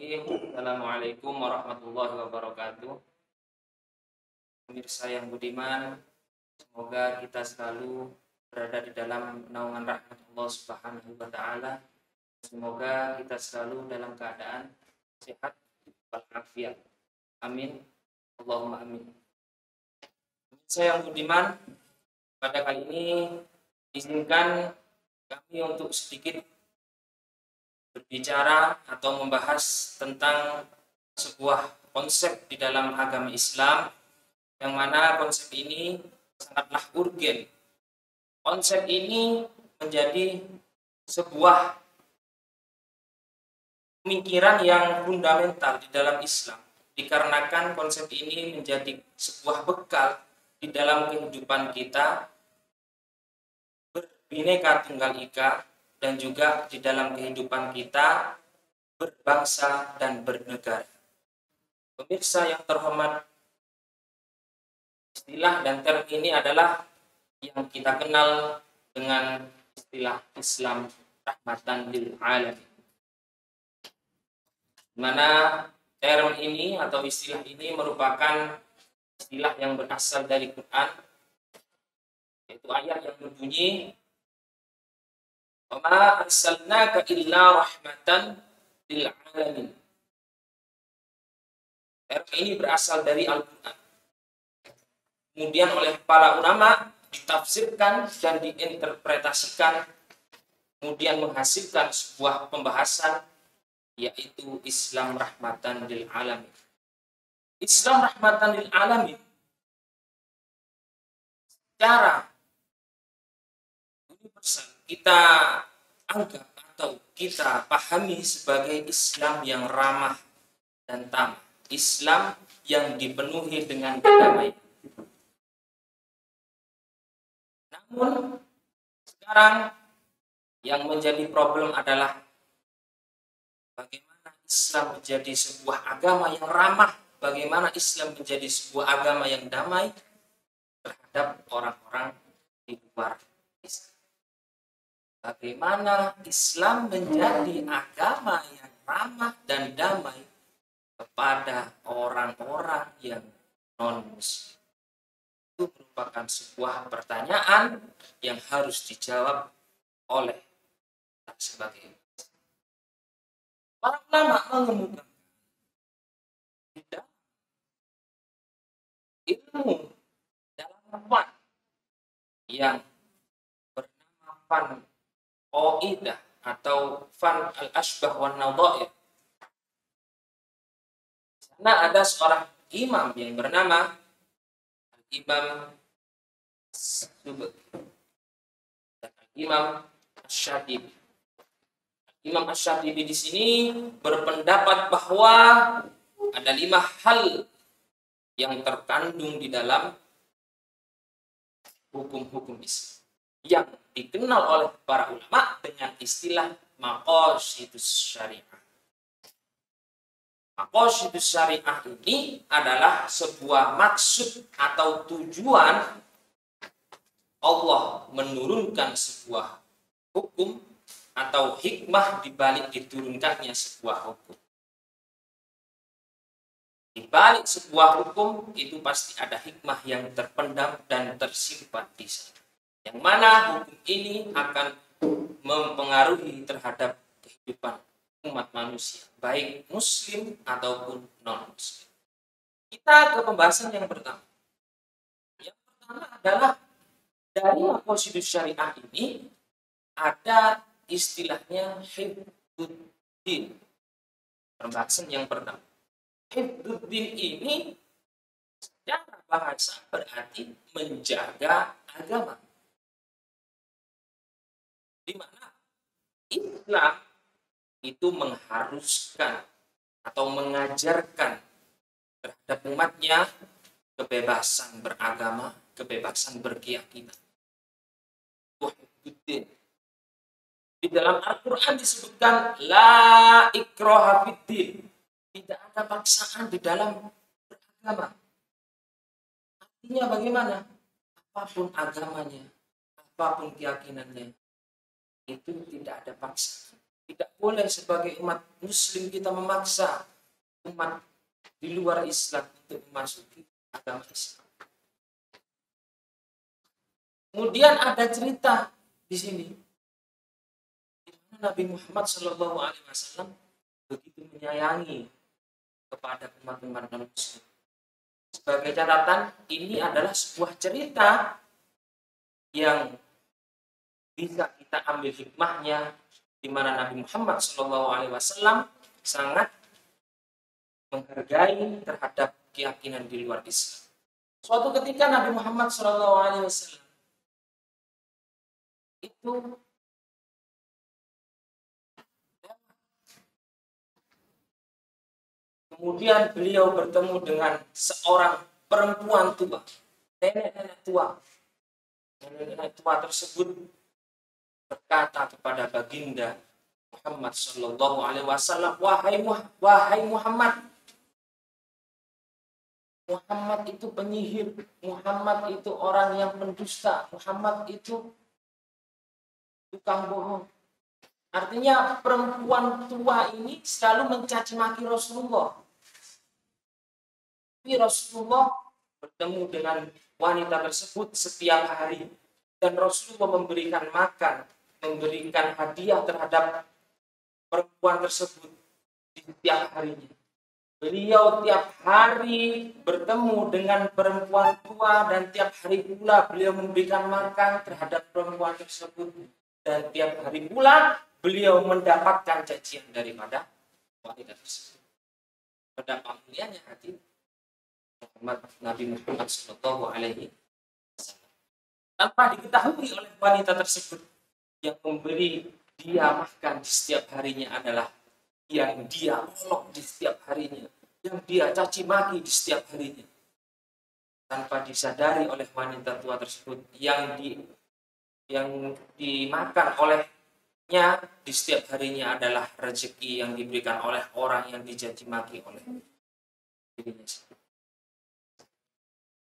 Bismillahirrahmanirrahim. Assalamualaikum warahmatullahi wabarakatuh. Pemirsa yang budiman, semoga kita selalu berada di dalam naungan rahmat Allah Subhanahu wa taala. Semoga kita selalu dalam keadaan sehat walafiat. Amin. Allahumma amin. Pemirsa yang budiman, pada kali ini izinkan kami untuk sedikit berbicara atau membahas tentang sebuah konsep di dalam agama Islam, yang mana konsep ini sangatlah urgen. Konsep ini menjadi sebuah pemikiran yang fundamental di dalam Islam, dikarenakan konsep ini menjadi sebuah bekal di dalam kehidupan kita berbineka tunggal ika, dan juga di dalam kehidupan kita berbangsa dan bernegara. Pemirsa yang terhormat, istilah dan term ini adalah yang kita kenal dengan istilah Islam rahmatan lil alamin. Mana term ini atau istilah ini merupakan istilah yang berasal dari Quran, yaitu ayat yang berbunyi, "Wa ma arsalnaka illa rahmatan lil alamin." Term ini berasal dari Al-Quran. Kemudian oleh para ulama ditafsirkan dan diinterpretasikan, kemudian menghasilkan sebuah pembahasan, yaitu Islam rahmatan lil alamin. Islam rahmatan lil alamin secara universal kita anggap atau kita pahami sebagai Islam yang ramah dan tamah, Islam yang dipenuhi dengan kedamaian. Namun sekarang yang menjadi problem adalah bagaimana Islam menjadi sebuah agama yang ramah, bagaimana Islam menjadi sebuah agama yang damai terhadap orang-orang di luar Islam. Bagaimana Islam menjadi agama yang ramah dan damai kepada orang-orang yang non-Muslim. Itu merupakan sebuah pertanyaan yang harus dijawab oleh kita sebagai para ulama mengemukakan ilmu dalam fan yang bernama fan Qaidah atau fan al-ashbah wan nadhair. Karena ada seorang imam yang bernama Imam Subki dan Imam Asy-Syatibi. Imam Asy-Syatibi di sini berpendapat bahwa ada 5 hal yang terkandung di dalam hukum-hukum Islam yang dikenal oleh para ulama dengan istilah maqasidus syariah. Maqasidus syariah ini adalah sebuah maksud atau tujuan Allah menurunkan sebuah hukum atau hikmah di balik diturunkannya sebuah hukum. Di balik sebuah hukum itu pasti ada hikmah yang terpendam dan tersimpan di sana, yang mana hukum ini akan mempengaruhi terhadap kehidupan umat manusia, baik muslim ataupun non-muslim. Kita ke pembahasan yang pertama. Yang pertama adalah dari maqasidus syariah ini ada istilahnya hifdzuddin. Pembahasan yang pertama. Hifdzuddin ini secara bahasa berarti menjaga agama. Di mana Islam itu mengharuskan atau mengajarkan terhadap umatnya kebebasan beragama, kebebasan berkeyakinan. Di dalam Al-Quran disebutkan la ikraha fiddin, tidak ada paksaan di dalam beragama. Artinya bagaimana? Apapun agamanya, apapun keyakinannya, itu tidak ada paksaan. Tidak boleh sebagai umat muslim kita memaksa umat di luar Islam untuk memasuki agama Islam. Kemudian ada cerita di sini di mana Nabi Muhammad SAW begitu menyayangi kepada umat-umat non-muslim. Sebagai catatan, ini adalah sebuah cerita yang bisa kita ambil hikmahnya, di mana Nabi Muhammad SAW sangat menghargai terhadap keyakinan di luar Islam. Suatu ketika Nabi Muhammad SAW itu kemudian beliau bertemu dengan seorang perempuan tua, nenek-nenek tua. Nenek-nenek tua tersebut berkata kepada baginda Muhammad Sallallahu Alaihi Wasallam, wahai Muhammad, Muhammad itu penyihir, Muhammad itu orang yang pendusta, Muhammad itu tukang bohong. Artinya perempuan tua ini selalu mencaci maki Rasulullah. Tapi Rasulullah bertemu dengan wanita tersebut setiap hari, dan Rasulullah memberikan makan, memberikan hadiah terhadap perempuan tersebut di setiap harinya. Beliau tiap hari bertemu dengan perempuan tua, dan tiap hari pula beliau memberikan makan terhadap perempuan tersebut, dan tiap hari pula beliau mendapatkan cacian daripada wanita tersebut. Betapa mulianya hati Nabi Muhammad Sallallahu Alaihi Wasallam. Tanpa diketahui oleh wanita tersebut, yang memberi dia makan di setiap harinya adalah yang dia olok di setiap harinya, yang dia caci maki di setiap harinya. Tanpa disadari oleh wanita tua tersebut, yang dimakan olehnya di setiap harinya adalah rezeki yang diberikan oleh orang yang dicaci maki oleh dirinya sendiri.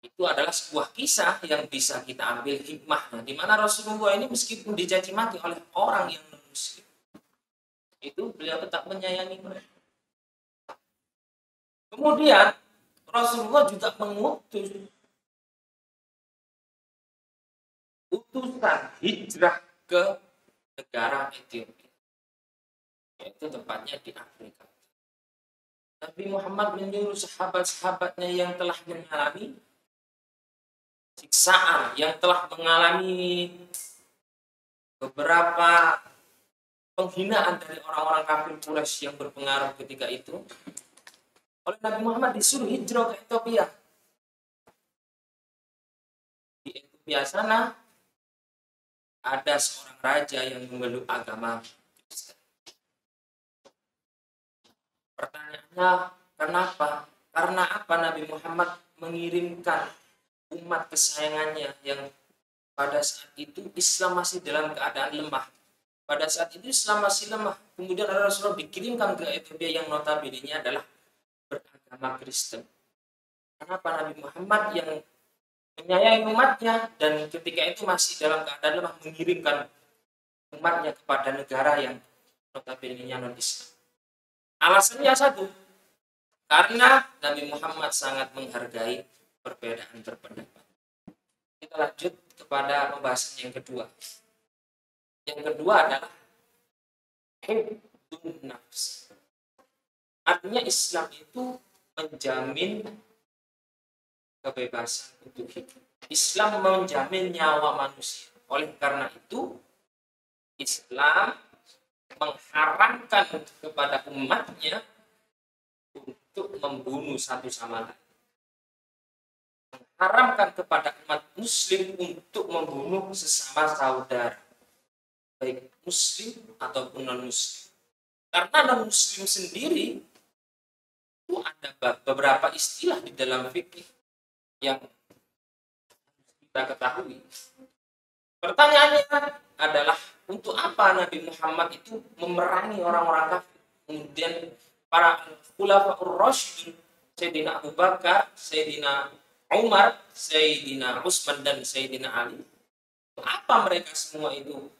Itu adalah sebuah kisah yang bisa kita ambil hikmahnya, di mana Rasulullah ini meskipun dicaci maki oleh orang yang non-muslim, itu beliau tetap menyayangi mereka. Kemudian Rasulullah juga mengutus utusan hijrah ke negara Ethiopia, yaitu tempatnya di Afrika. Nabi Muhammad menyuruh sahabat-sahabatnya yang telah mengalami siksaan, yang telah mengalami beberapa penghinaan dari orang-orang kafir Quraisy yang berpengaruh ketika itu, oleh Nabi Muhammad disuruh hijrah ke Ethiopia. Di Ethiopia sana ada seorang raja yang memeluk agama Kristen. Pertanyaannya, kenapa? Karena apa Nabi Muhammad mengirimkan umat kesayangannya yang pada saat itu Islam masih dalam keadaan lemah. Pada saat itu Islam masih lemah. Kemudian Rasulullah dikirimkan ke Ethiopia yang notabene adalah beragama Kristen. Kenapa Nabi Muhammad yang menyayangi umatnya dan ketika itu masih dalam keadaan lemah mengirimkan umatnya kepada negara yang notabene non-Islam? Alasannya satu, karena Nabi Muhammad sangat menghargai perbedaan berpendapat. Kita lanjut kepada pembahasan yang kedua. Yang kedua adalah hifdzun nafs. Artinya Islam itu menjamin kebebasan untuk hidup. Islam menjamin nyawa manusia. Oleh karena itu, Islam mengharamkan kepada umatnya untuk membunuh satu sama lain. Mengharamkan kepada umat muslim untuk membunuh sesama saudara, baik muslim ataupun non-muslim. Karena non-muslim sendiri itu ada beberapa istilah di dalam fikih yang kita ketahui. Pertanyaannya adalah, untuk apa Nabi Muhammad itu memerangi orang-orang kafir? Kemudian para khulafaur rasyidin, Sayyidina Abu Bakar, Sayyidina Umar, Sayyidina Utsman, dan Sayyidina Ali, apa mereka semua itu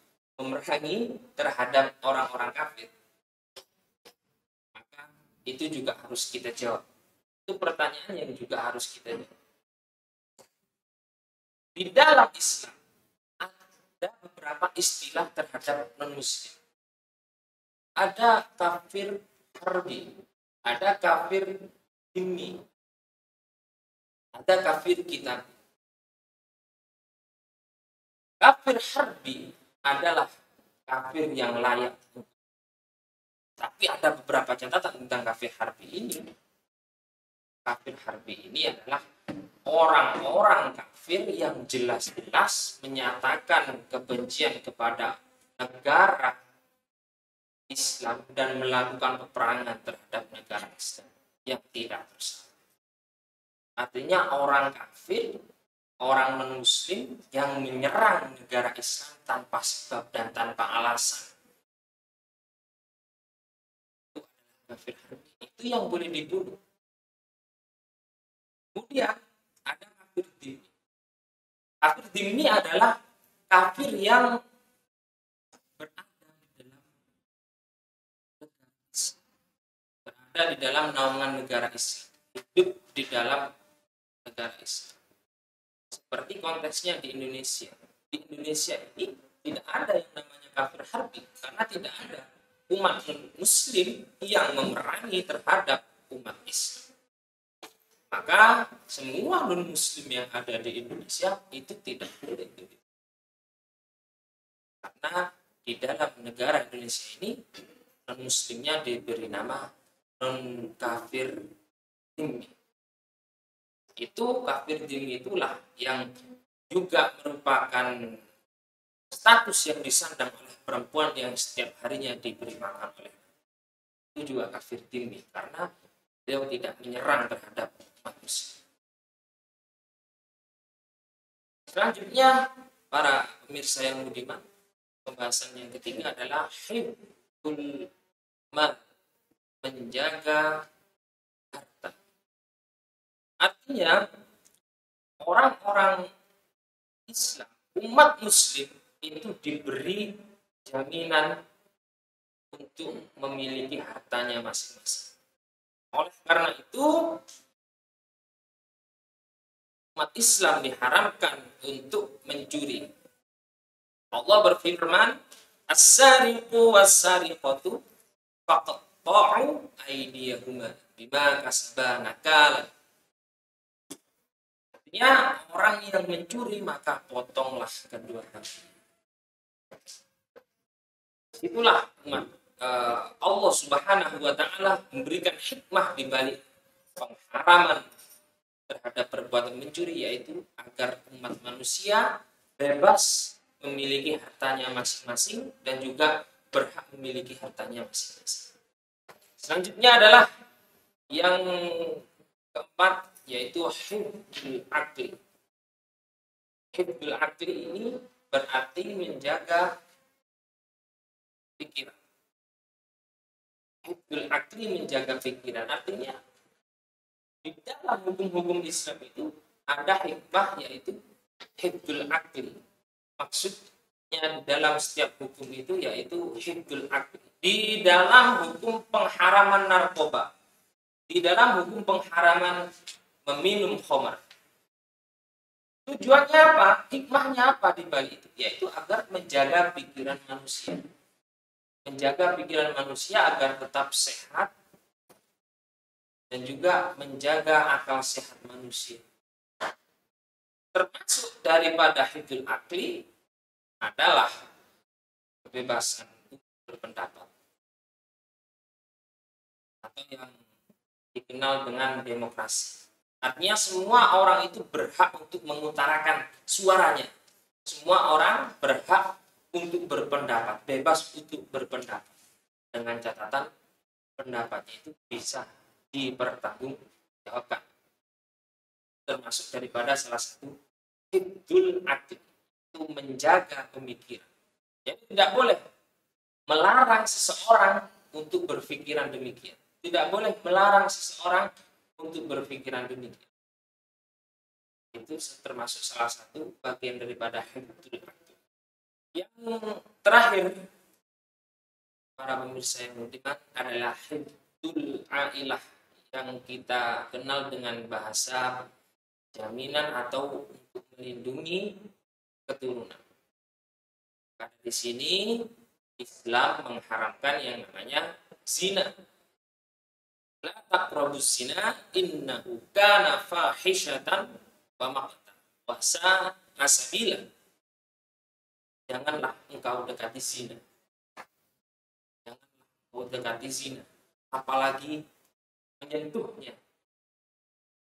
memerangi terhadap orang-orang kafir, maka itu juga harus kita jawab. Itu pertanyaan yang juga harus kita jawab. Di dalam Islam ada beberapa istilah terhadap non-muslim. Ada kafir harbi, ada kafir dhimmi, ada kafir kitab. Kafir harbi adalah kafir yang layak. Tapi ada beberapa catatan tentang kafir harbi ini. Kafir harbi ini adalah orang-orang kafir yang jelas-jelas menyatakan kebencian kepada negara Islam dan melakukan peperangan terhadap negara Islam yang tidak bersalah. Artinya orang kafir, orang non-muslim yang menyerang negara Islam tanpa sebab dan tanpa alasan. Itu adalah kafir harbi. Itu yang boleh dibunuh. Kemudian ada kafir dhimmi. Kafir dhimmi adalah kafir yang berada di dalam naungan negara Islam, hidup di dalam negara Islam. Seperti konteksnya di Indonesia. Di Indonesia ini tidak ada yang namanya kafir harbi karena tidak ada umat muslim yang memerangi terhadap umat Islam. Maka semua non-muslim yang ada di Indonesia itu tidak boleh begitu. Karena di dalam negara Indonesia ini non-muslimnya diberi nama non-kafir dhimmi. Itu kafir dhimmi itulah yang juga merupakan status yang disandang oleh perempuan yang setiap harinya diberi makan oleh. Itu juga kafir dhimmi karena beliau tidak menyerang terhadap manusia. Selanjutnya, para pemirsa yang budiman, pembahasan yang ketiga adalah hifdzul mal, menjaga harta. Artinya, orang-orang Islam, umat muslim itu diberi jaminan untuk memiliki hartanya masing-masing. Oleh karena itu, umat Islam diharamkan untuk mencuri. Allah berfirman, "As-sariqu was-sariqatu faqta'u aydiyahuma bima kasaba nakalan." Artinya, orang yang mencuri maka potonglah kedua kaki. Itulah umat Allah Subhanahu wa taala memberikan hikmah di balik pengharaman terhadap perbuatan mencuri, yaitu agar umat manusia bebas memiliki hartanya masing-masing dan juga berhak memiliki hartanya masing-masing. Selanjutnya adalah yang keempat, yaitu hifdzul aqli. Hifdzul aqli ini berarti menjaga pikiran. Hifdzul aqli menjaga pikiran, artinya di dalam hukum-hukum Islam itu ada hikmah, yaitu hifdzul aqli. Maksudnya di dalam setiap hukum itu yaitu hifdzul aqli. Di dalam hukum pengharaman narkoba, di dalam hukum pengharaman meminum khamar, tujuannya apa? Hikmahnya apa di balik itu? Yaitu agar menjaga pikiran manusia. Menjaga pikiran manusia agar tetap sehat dan juga menjaga akal sehat manusia. Termasuk daripada hifdzul aqli adalah kebebasan berpendapat atau yang dikenal dengan demokrasi. Artinya semua orang itu berhak untuk mengutarakan suaranya. Semua orang berhak untuk berpendapat, bebas untuk berpendapat. Dengan catatan pendapatnya itu bisa dipertanggungjawabkan. Termasuk daripada salah satu hifdzul aqli, itu menjaga pemikiran. Jadi tidak boleh melarang seseorang untuk berpikiran demikian. Tidak boleh melarang seseorang untuk berpikiran demikian. Itu termasuk salah satu bagian daripada hifdzul aqli. Yang terakhir, para pemirsa yang budiman, adalah hifdzul ailah, yang kita kenal dengan bahasa jaminan atau untuk melindungi keturunan. Karena di sini Islam mengharamkan yang namanya zina. La taqrabuz zina innahu kana fahishatan wa maqta wa sa'a sabila. Janganlah engkau dekati zina. Janganlah engkau dekati zina, apalagi menyentuhnya.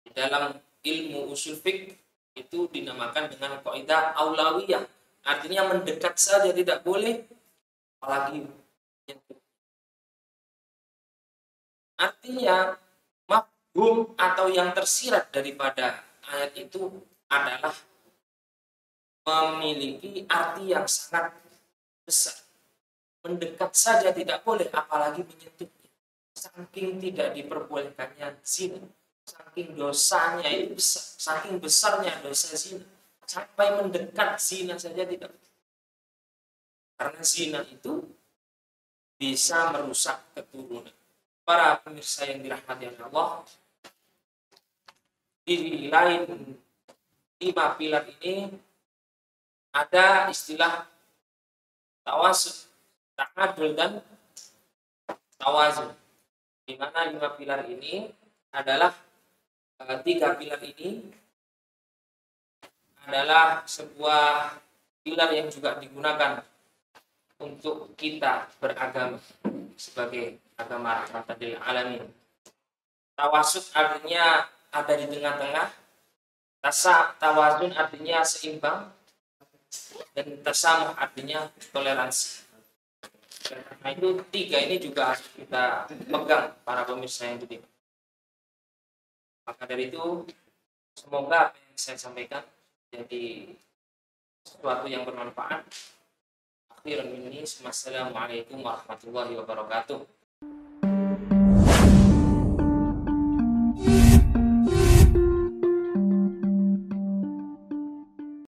Di dalam ilmu usul fiqh itu dinamakan dengan kaidah aulawiyah. Artinya mendekat saja tidak boleh, apalagi menyentuh. Artinya mafhum atau yang tersirat daripada ayat itu adalah memiliki arti yang sangat besar. Mendekat saja tidak boleh, apalagi menyentuhnya. Saking tidak diperbolehkannya zina, saking dosanya itu besar, saking besarnya dosa zina, sampai mendekat zina saja tidak boleh. Karena zina itu bisa merusak keturunan. Para pemirsa yang dirahmati Allah, di lain 5 pilar ini ada istilah tawasud, ta'adul, dan tawazun. Di mana 5 pilar ini adalah 3 pilar ini adalah sebuah pilar yang juga digunakan untuk kita beragama sebagai agama rahmatan alamin. Tawasud artinya ada di tengah-tengah, tawazun artinya seimbang, dan tasamuh artinya toleransi. Karena itu 3 ini juga harus kita pegang, para pemirsa yang budiman. Maka dari itu, semoga apa yang saya sampaikan jadi sesuatu yang bermanfaat. Akhiran minni, assalamualaikum warahmatullahi wabarakatuh.